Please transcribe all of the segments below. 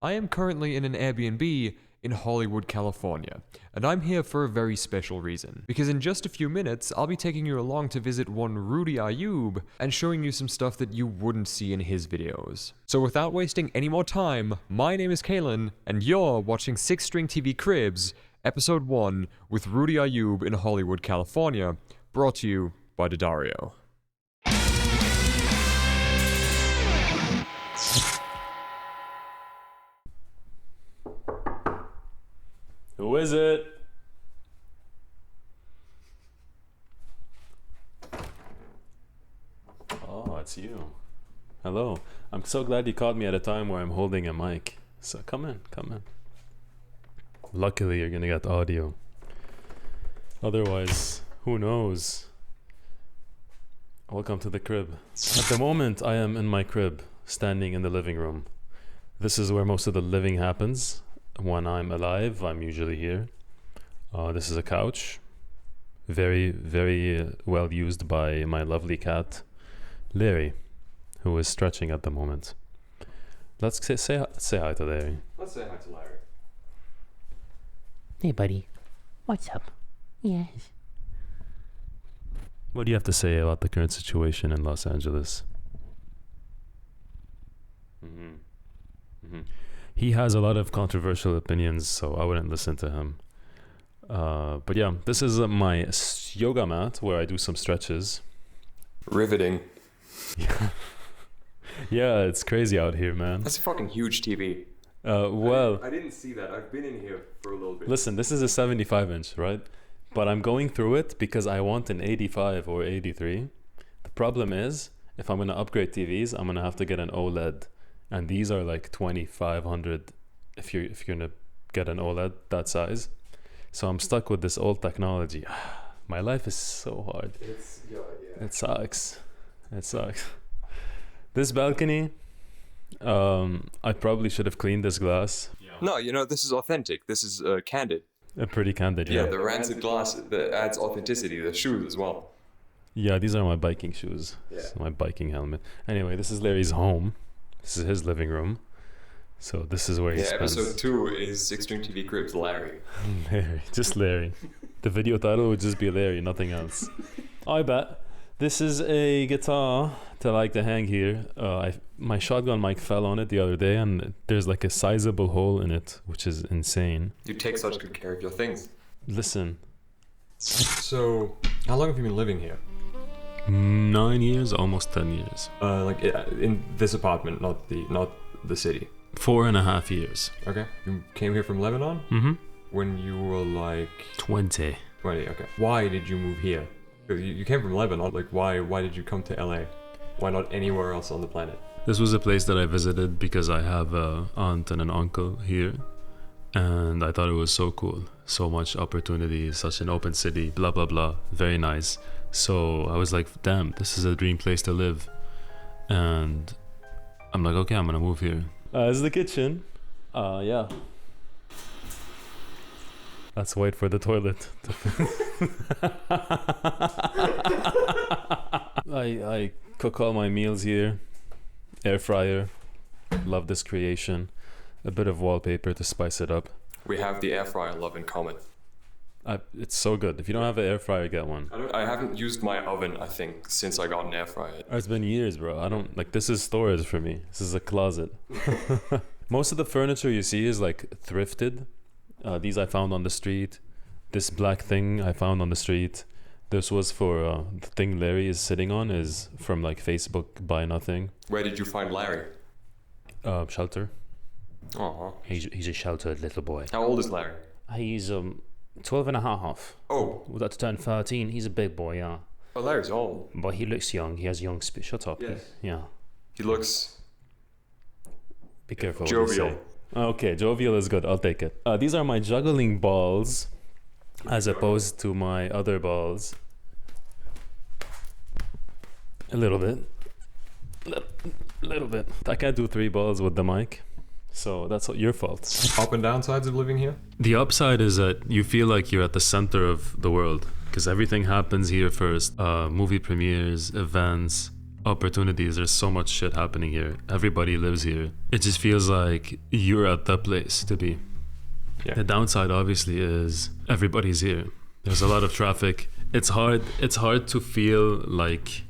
I am currently in an Airbnb in Hollywood, California, and I'm here for a very special reason. Because in just a few minutes, I'll be taking you along to visit one RUDY AYOUB and showing you some stuff that you wouldn't see in his videos. So without wasting any more time, my name is Kalen, and you're watching Sixstringtv Cribs, Episode 1 with RUDY AYOUB in Hollywood, California, brought to you by Daddario. Who is it? Oh, it's you. Hello. I'm so glad you caught me at a time where I'm holding a mic. So come in, come in. Luckily, you're gonna get audio. Otherwise, who knows? Welcome to the crib. At the moment, I am in my crib, standing in the living room. This is where most of the living happens. When I'm alive, I'm usually here. This is a couch. Very, very well used by my lovely cat, Larry, who is stretching at the moment. Let's say hi to Larry. Let's say hi to Larry. Hey, buddy. What's up? Yes. What do you have to say about the current situation in Los Angeles? He has a lot of controversial opinions, so I wouldn't listen to him. But yeah, this is my yoga mat where I do some stretches. Riveting. Yeah, it's crazy out here, man. That's a fucking huge TV. Well, I didn't see that. I've been in here for a little bit. listen, this is a 75-inch, right? But I'm going through it because I want an 85 or 83. The problem is, if I'm going to upgrade TVs, I'm going to have to get an OLED. And these are like 2,500 if you're gonna get an OLED that size. So I'm stuck with this old technology. My life is so hard. It sucks. It sucks. This balcony, I probably should have cleaned this glass. No, you know, this is authentic. This is candid. Pretty candid, Yeah, yeah. the rancid glass that adds authenticity. The shoes as well. Yeah, these are my biking shoes. Yeah. This is my biking helmet. Anyway, this is Larry's home. This is his living room. So this is where he spends. Episode 2 is Sixstringtv Cribs Larry. Larry, just Larry. The video title would just be Larry, nothing else. I bet. This is a guitar that I like to hang here. My shotgun mic fell on it the other day, and there's like a sizable hole in it, which is insane. You take such good care of your things. Listen. So, how long have you been living here? 9 years, almost 10 years. Like in this apartment, not the city. 4.5 years. Okay. You came here from Lebanon? Mm-hmm. When you were like 20. 20. Okay. Why did you move here? You came from Lebanon. Like why did you come to LA? Why not anywhere else on the planet? This was a place that I visited because I have an aunt and an uncle here, and I thought it was so cool. So much opportunity, such an open city, blah blah blah. Very nice. So I was like, damn, this is a dream place to live. And I'm like, okay, I'm gonna move here. This is the kitchen. Yeah. Let's wait for the toilet. I cook all my meals here. Air fryer. Love this creation. A bit of wallpaper to spice it up. We have the air fryer love in common. It's so good. If you don't have an air fryer, get one. I haven't used my oven, I think, since I got an air fryer. It's been years, bro. I don't like, this is storage for me. This is a closet. Most of the furniture you see is like thrifted. These I found on the street. This black thing I found on the street. This was for the thing Larry is sitting on is from like Facebook Buy Nothing. Where did you find Larry? Shelter. Aww. He's a sheltered little boy. How old is Larry? He's 12 and a half. Oh. Well, that's turned 13. He's a big boy, yeah. Oh, Larry's old. But he looks young. He has young spit. Shut up. Yes. Yeah. He looks Be careful. jovial. What you say. Okay, jovial is good. I'll take it. These are my juggling balls, as opposed to my other balls. A little bit. Little bit. I can't do 3 balls with the mic. So that's your fault. Up and downsides of living here? The upside is that you feel like you're at the center of the world because everything happens here first. Movie premieres, events, opportunities. There's so much shit happening here. Everybody lives here. It just feels like you're at the place to be. Yeah. The downside obviously is everybody's here. There's a lot of traffic. It's hard to feel like,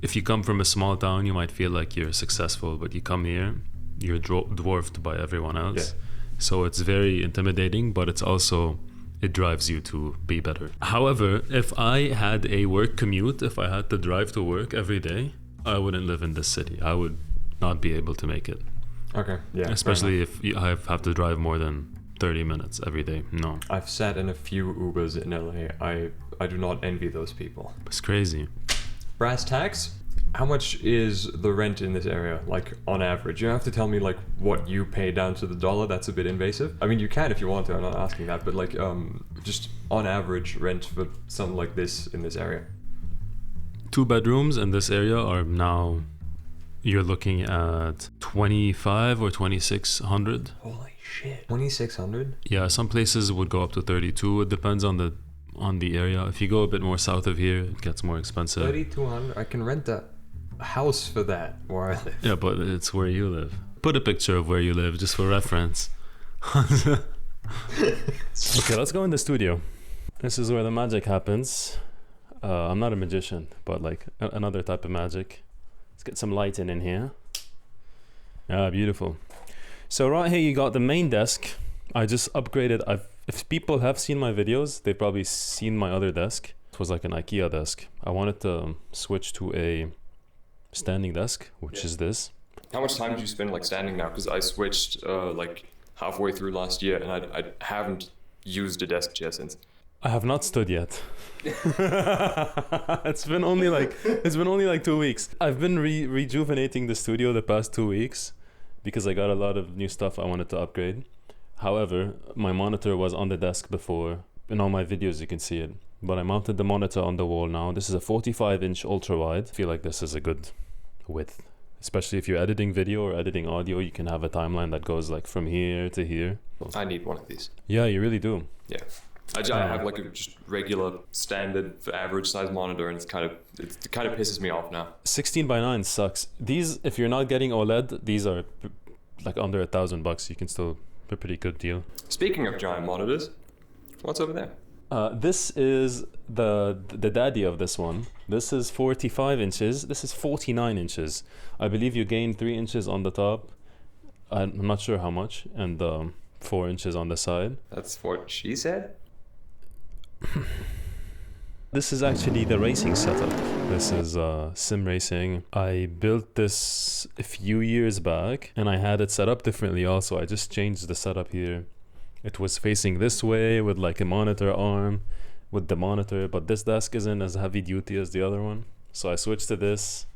if you come from a small town, you might feel like you're successful, but you come here, you're dwarfed by everyone else. Yeah. So it's very intimidating, but it's also, it drives you to be better. However, if I had a work commute, if I had to drive to work every day, I wouldn't live in this city. I would not be able to make it. Okay, yeah. Especially if I have to drive more than 30 minutes every day. No. I've sat in a few Ubers in LA. I do not envy those people. It's crazy. Brass tacks? How much is the rent in this area, like, on average? You don't have to tell me, like, what you pay down to the dollar. That's a bit invasive. I mean, you can if you want to. I'm not asking that. But, like, just on average rent for something like this in this area. 2 bedrooms in this area are now, you're looking at 25 or 2600. Holy shit. 2,600? Yeah, some places would go up to 32. It depends on the area. If you go a bit more south of here, it gets more expensive. 3,200? I can rent a house for that where I live. Yeah, but it's where you live. Put a picture of where you live just for reference. Okay, let's go in the studio. This is where the magic happens. I'm not a magician, but like another type of magic. Let's get some lighting in here. Ah, beautiful. So right here you got the main desk. I just upgraded. If people have seen my videos, they've probably seen my other desk. It was like an IKEA desk. I wanted to switch to a standing desk, which is this. How much time did you spend, like, standing now? Because I switched, like, halfway through last year, and I haven't used a desk chair since. I have not stood yet. It's been only like 2 weeks. I've been rejuvenating the studio the past 2 weeks because I got a lot of new stuff I wanted to upgrade. However, my monitor was on the desk before. In all my videos you can see it, but I mounted the monitor on the wall now. This is a 45-inch ultra wide. I feel like this is a good width, especially if you're editing video or editing audio. You can have a timeline that goes like from here to here. I need one of these. Yeah, you really do. Yeah. I have like a just regular standard average size monitor, and it kind of pisses me off now. 16:9 sucks. These, if you're not getting OLED, these are like under $1,000. You can still a pretty good deal. Speaking of giant monitors, what's over there? This is the daddy of this one. This is 45 inches. This is 49 inches. I believe you gain 3 inches on the top. I'm not sure how much, and 4 inches on the side. That's what she said? This is actually the racing setup. This is sim racing. I built this a few years back, and I had it set up differently also. I just changed the setup here. It was facing this way with like a monitor arm with the monitor, but this desk isn't as heavy duty as the other one. So I switched to this.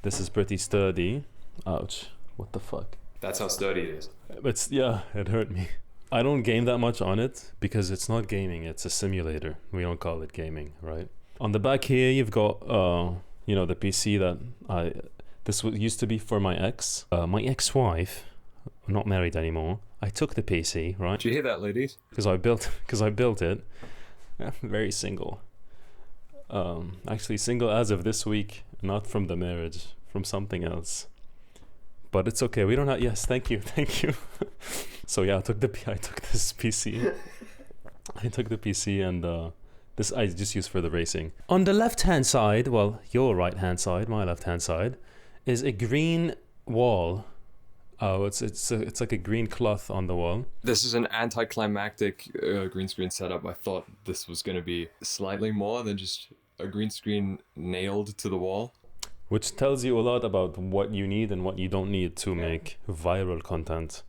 This is pretty sturdy. Ouch. What the fuck? That's how sturdy it is. Yeah, it hurt me. I don't game that much on it because it's not gaming, it's a simulator. We don't call it gaming, right? On the back here, you've got, the PC that used to be for my my ex-wife, not married anymore. I took the PC, right? Did you hear that, ladies? Because I built it. Very single. Actually single as of this week, not from the marriage, from something else. But it's okay. We don't have. Yes, thank you. So yeah, I took this PC. I took the PC, and this I just use for the racing. On the left-hand side, well, your right-hand side, my left-hand side, is a green wall. Oh, it's like a green cloth on the wall. This is an anticlimactic green screen setup. I thought this was going to be slightly more than just a green screen nailed to the wall. Which tells you a lot about what you need and what you don't need to make viral content.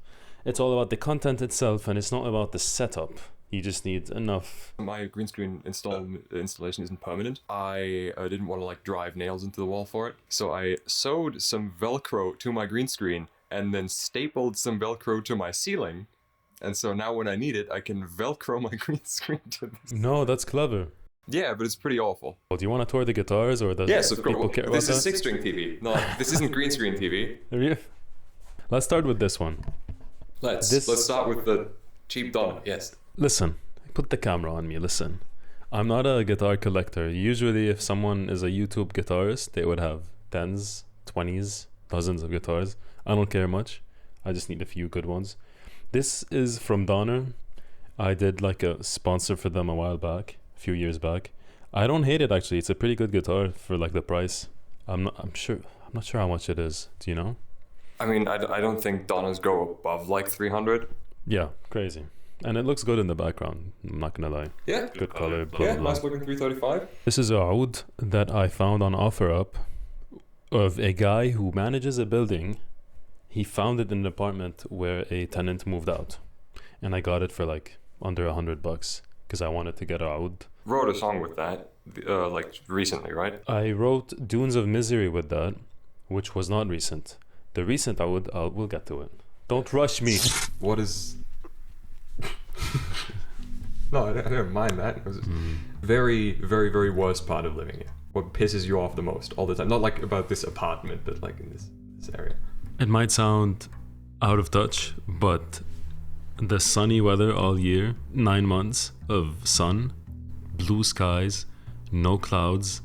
It's all about the content itself, and it's not about the setup. You just need enough. My green screen installation isn't permanent. I didn't want to like drive nails into the wall for it, so I sewed some Velcro to my green screen and then stapled some Velcro to my ceiling. And so now when I need it, I can Velcro my green screen to this. No, that's clever. Yeah, but it's pretty awful. Well, do you want to tour the guitars, or does yes, of people course. care about This is that? Sixstringtv. No, this isn't green screen TV. Let's start with this one. Let's start with the cheap dollar. Yes. Listen, put the camera on me. Listen, I'm not a guitar collector. Usually, if someone is a YouTube guitarist, they would have 10s, 20s, dozens of guitars. I don't care much. I just need a few good ones. This is from Donner. I did like a sponsor for them a few years back. I don't hate it actually. It's a pretty good guitar for like the price. I'm not sure how much it is. Do you know? I mean, I don't think Donnas go above like 300. Yeah, crazy. And it looks good in the background. I'm not gonna lie. Yeah. Good color. Blah, Yeah, blah, blah. nice looking 335. This is a oud that I found on OfferUp of a guy who manages a building. He found it in an apartment where a tenant moved out, and I got it for like under $100 because I wanted to get a oud. Wrote a song with that, like recently, right? I wrote Dunes of Misery with that, which was not recent. The recent we'll get to it. Don't rush me. What is? No, I don't mind that. It was very, very, very worst part of living here. What pisses you off the most all the time? Not like about this apartment, but like in this area. It might sound out of touch, but the sunny weather all year, 9 months of sun, blue skies, no clouds,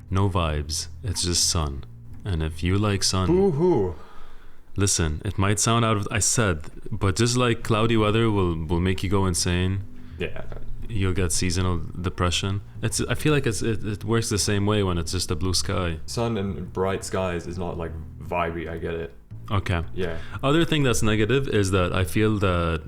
no vibes. It's just sun. And if you like sun, Boo-hoo. listen, it might sound out of but just like cloudy weather will make you go insane. Yeah. You'll get seasonal depression. I feel like it works the same way when it's just a blue sky. Sun and bright skies is not like vibey. I get it. Okay. Yeah. Other thing that's negative is that I feel that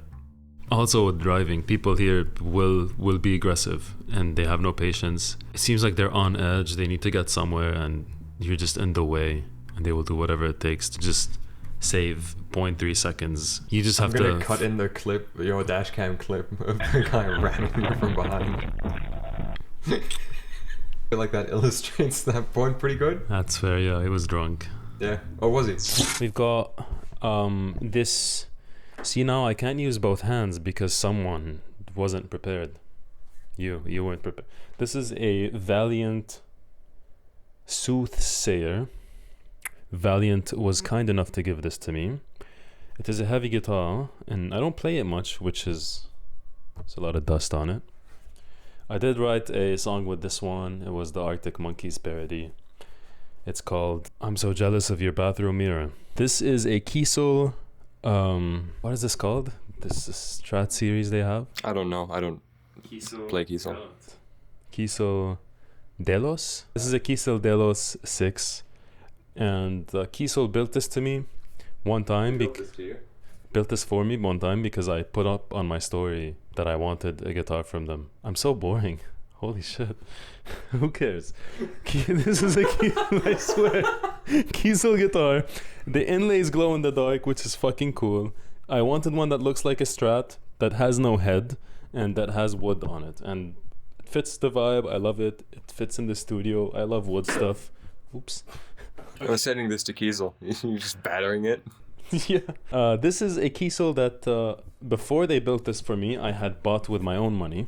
also with driving, people here will be aggressive and they have no patience. It seems like they're on edge. They need to get somewhere and you're just in the way, and they will do whatever it takes to just save 0.3 seconds. You just have I'm gonna to cut in the clip, your dash cam clip of the guy ramming you from behind. I feel like that illustrates that point pretty good. That's fair. Yeah, he was drunk. Yeah. Oh, was he? We've got this. See, now I can't use both hands because someone wasn't prepared. You weren't prepared. This is a Valiant Soothsayer. Valiant was kind enough to give this to me. It is a heavy guitar, and I don't play it much, which is there's a lot of dust on it. I did write a song with this one. It was the Arctic Monkeys parody. It's called I'm So Jealous of Your Bathroom Mirror. This is a Kiesel, what is this called? This is Strat series they have. I don't know. I don't play Kiesel. Kiesel Delos. This is a Kiesel Delos 6. And Kiesel built this to me one time. Built this for me one time because I put up on my story that I wanted a guitar from them. I'm so boring. Holy shit. Who cares? This is a Kiesel, I swear. Kiesel guitar. The inlays glow in the dark, which is fucking cool. I wanted one that looks like a Strat, that has no head, and that has wood on it. And it fits the vibe. I love it. It fits in the studio. I love wood stuff. Oops. I was sending this to Kiesel. You're just battering it. Yeah. This is a Kiesel that before they built this for me, I had bought with my own money.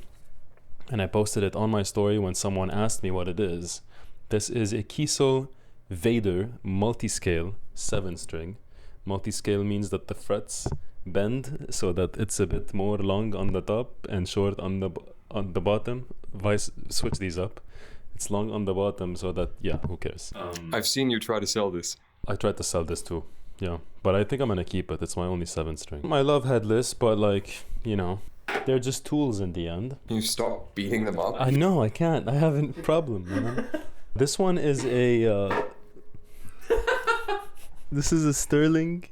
And I posted it on my story when someone asked me what it is. This is a Kiesel Vader multi-scale 7-string. Multi-scale means that the frets bend so that it's a bit more long on the top and short on the bottom. Switch these up. It's long on the bottom so that, yeah, who cares? I've seen you try to sell this. I tried to sell this too. Yeah, but I think I'm gonna keep it. It's my only 7-string. I love headless, but like, you know, they're just tools in the end. Can you stop beating them up? I know, I can't. I have a problem, man. This one is a... this is a Sterling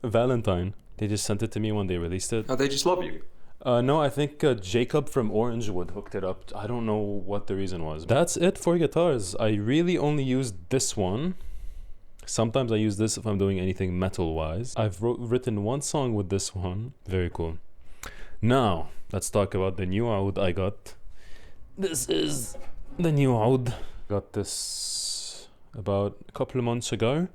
Valentine. They just sent it to me when they released it. Oh, they just love you. No, I think Jacob from Orangewood hooked it up. I don't know what the reason was. That's it for guitars. I really only used this one. Sometimes I use this if I'm doing anything metal-wise. I've written one song with this one. Very cool. Now, let's talk about the new oud I got. This is the new oud. Got this about a couple of months ago.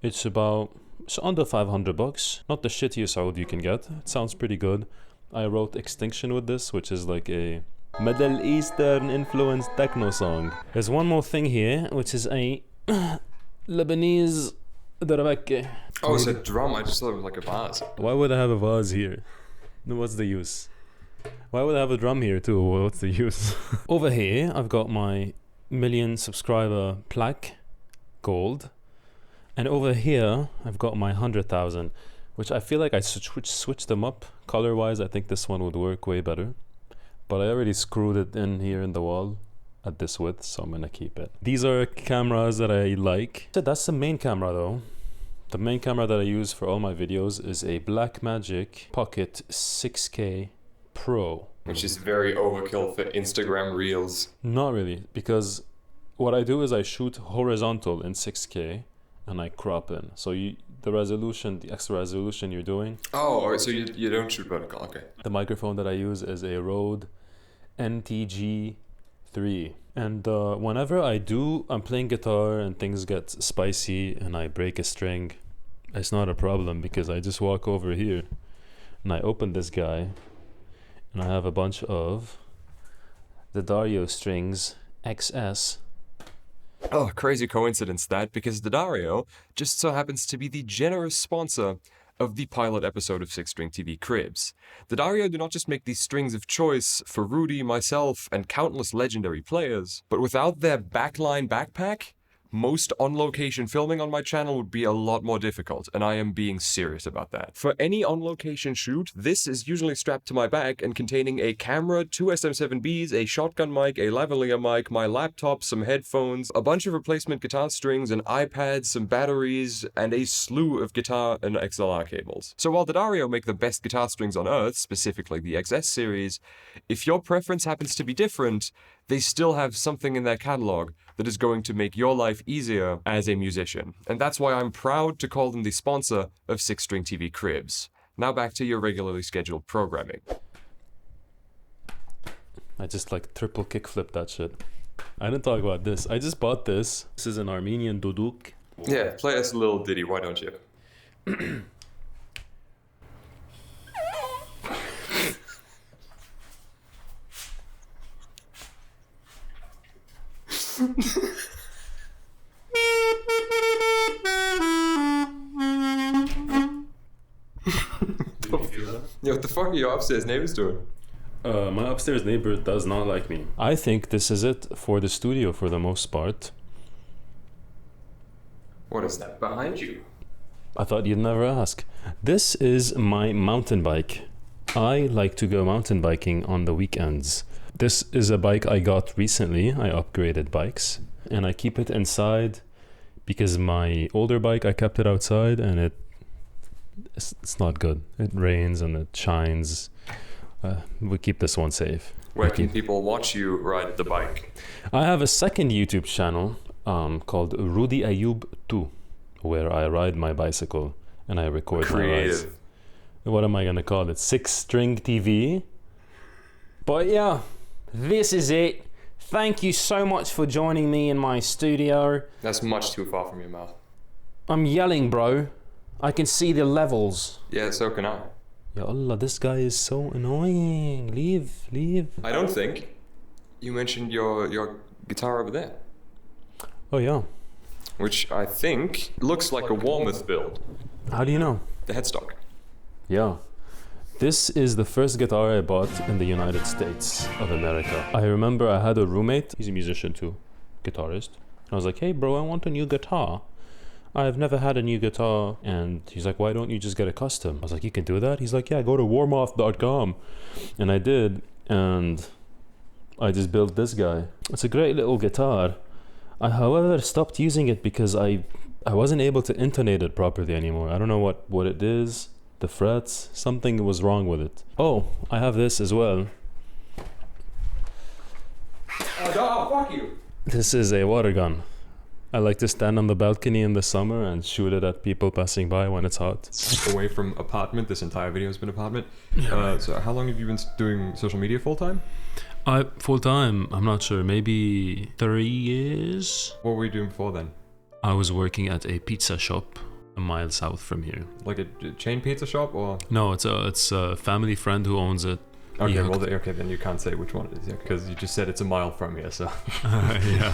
It's under $500. Not the shittiest oud you can get. It sounds pretty good. I wrote Extinction with this, which is like a Middle Eastern influenced techno song. There's one more thing here, which is a Lebanese darbake. Oh, it's a drum. I just thought it was like a vase. Why would I have a vase here? What's the use? Why would I have a drum here too? What's the use? Over here, I've got my 1 million subscriber plaque gold. And over here, I've got my 100,000, which I feel like I switch them up color-wise. I think this one would work way better. But I already screwed it in here in the wall at this width, so I'm gonna keep it. These are cameras that I like. So that's the main camera though. The main camera that I use for all my videos is a Blackmagic Pocket 6K Pro. Which is very overkill for Instagram Reels. Not really, because what I do is I shoot horizontal in 6K and I crop in. So the resolution, the extra resolution you're doing. Oh, alright, so you don't shoot vertical, okay. The microphone that I use is a Rode NTG3. And whenever I'm playing guitar and things get spicy and I break a string, it's not a problem because I just walk over here and I open this guy and I have a bunch of the Dario strings XS. Oh, crazy coincidence that, because Dario just so happens to be the generous sponsor of the pilot episode of Sixstringtv Cribs. Dario do not just make these strings of choice for Rudy, myself, and countless legendary players, but without their backline backpack, most on-location filming on my channel would be a lot more difficult, and I am being serious about that. For any on-location shoot, this is usually strapped to my back and containing a camera, 2 SM7Bs, a shotgun mic, a lavalier mic, my laptop, some headphones, a bunch of replacement guitar strings, an iPad, some batteries, and a slew of guitar and XLR cables. So while Dario make the best guitar strings on Earth, specifically the XS series, if your preference happens to be different, they still have something in their catalog that is going to make your life easier as a musician. And that's why I'm proud to call them the sponsor of Sixstringtv Cribs. Now back to your regularly scheduled programming. I just like triple kickflip that shit. I didn't talk about this. I just bought this. This is an Armenian duduk. Yeah, play us a little ditty, why don't you? Yeah, what the fuck are your upstairs neighbors doing? My upstairs neighbor does not like me. I think this is it for the studio for the most part. What is that behind you? I thought you'd never ask. This is my mountain bike. I like to go mountain biking on the weekends. This is a bike I got recently. I upgraded bikes and I keep it inside because my older bike, I kept it outside and it's not good. It rains and it shines. We keep this one safe. Where can people watch you ride the bike? I have a second YouTube channel called RUDY AYOUB 2, where I ride my bicycle and I record Creative. my rides. What am I gonna call it? Sixstringtv. But yeah, this is it. Thank you so much for joining me in my studio. That's much too far from your mouth. I'm yelling, bro. I can see the levels. Yeah, so can I. Ya Allah, this guy is so annoying. Leave. I don't think. You mentioned your guitar over there, Oh yeah. which I think looks like a Warmouth build. How do you know? The headstock. Yeah. This is the first guitar I bought in the United States of America. I remember I had a roommate, he's a musician too, guitarist. And I was like, hey bro, I want a new guitar. I've never had a new guitar. And he's like, why don't you just get a custom? I was like, you can do that? He's like, yeah, go to warmoth.com. And I did, and I just built this guy. It's a great little guitar. I, however, stopped using it because I wasn't able to intonate it properly anymore. I don't know what it is. The frets, something was wrong with it. Oh, I have this as well. Oh, fuck you! This is a water gun. I like to stand on the balcony in the summer and shoot it at people passing by when it's hot. Away from apartment, this entire video has been apartment. So how long have you been doing social media full time? Full time, I'm not sure, maybe 3 years? What were you doing before then? I was working at a pizza shop a mile south from here. Like a chain pizza shop or? No, it's a family friend who owns it. Okay, Yeah. well, okay, then you can't say which one it is, because you just said it's a mile from here, so. Yeah.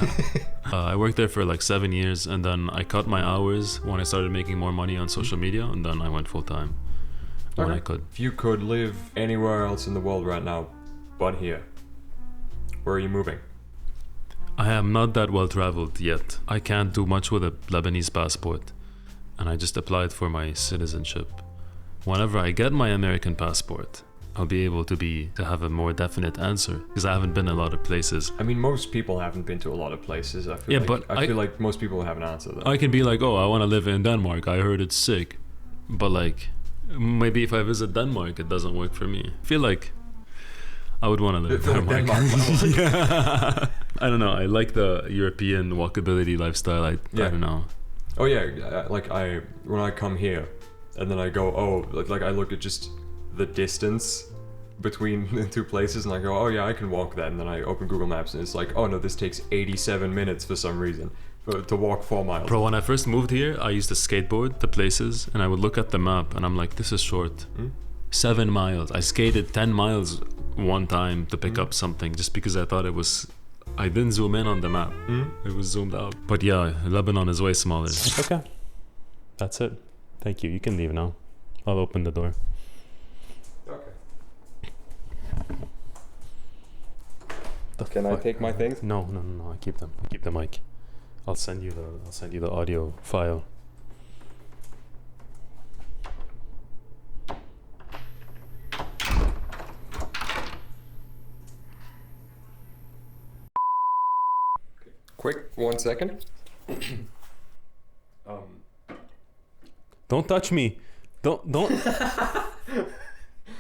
I worked there for like 7 years, and then I cut my hours when I started making more money on social media, and then I went full time when I could. If you could live anywhere else in the world right now, but here, where are you moving? I am not that well traveled yet. I can't do much with a Lebanese passport, and I just applied for my citizenship. Whenever I get my American passport, I'll be able to have a more definite answer, because I haven't been a lot of places. I mean, most people haven't been to a lot of places. I feel Yeah, like, but I feel like most people have an answer though. I can be like, oh, I want to live in Denmark. I heard it's sick. But like, maybe if I visit Denmark, it doesn't work for me. I feel like I would want to live in Denmark. Yeah. I don't know. I like the European walkability lifestyle. I don't know. Oh yeah, like when I come here, and then I go, oh, like I look at just the distance between the two places, and I go, oh yeah, I can walk that, and then I open Google Maps, and it's like, oh no, this takes 87 minutes for some reason to walk 4 miles. Bro, when I first moved here, I used to skateboard to places, and I would look at the map, and I'm like, this is short. 7 miles. I skated 10 miles one time to pick up something, just because I thought it was. I didn't zoom in on the map. It was zoomed out. But yeah, Lebanon is way smaller. Okay, that's it. Thank you. You can leave now. I'll open the door. Okay. The Can I fuck? take my things? No. I keep them. I keep the mic. I'll send you the audio file. Quick, 1 second. Don't touch me. Don't.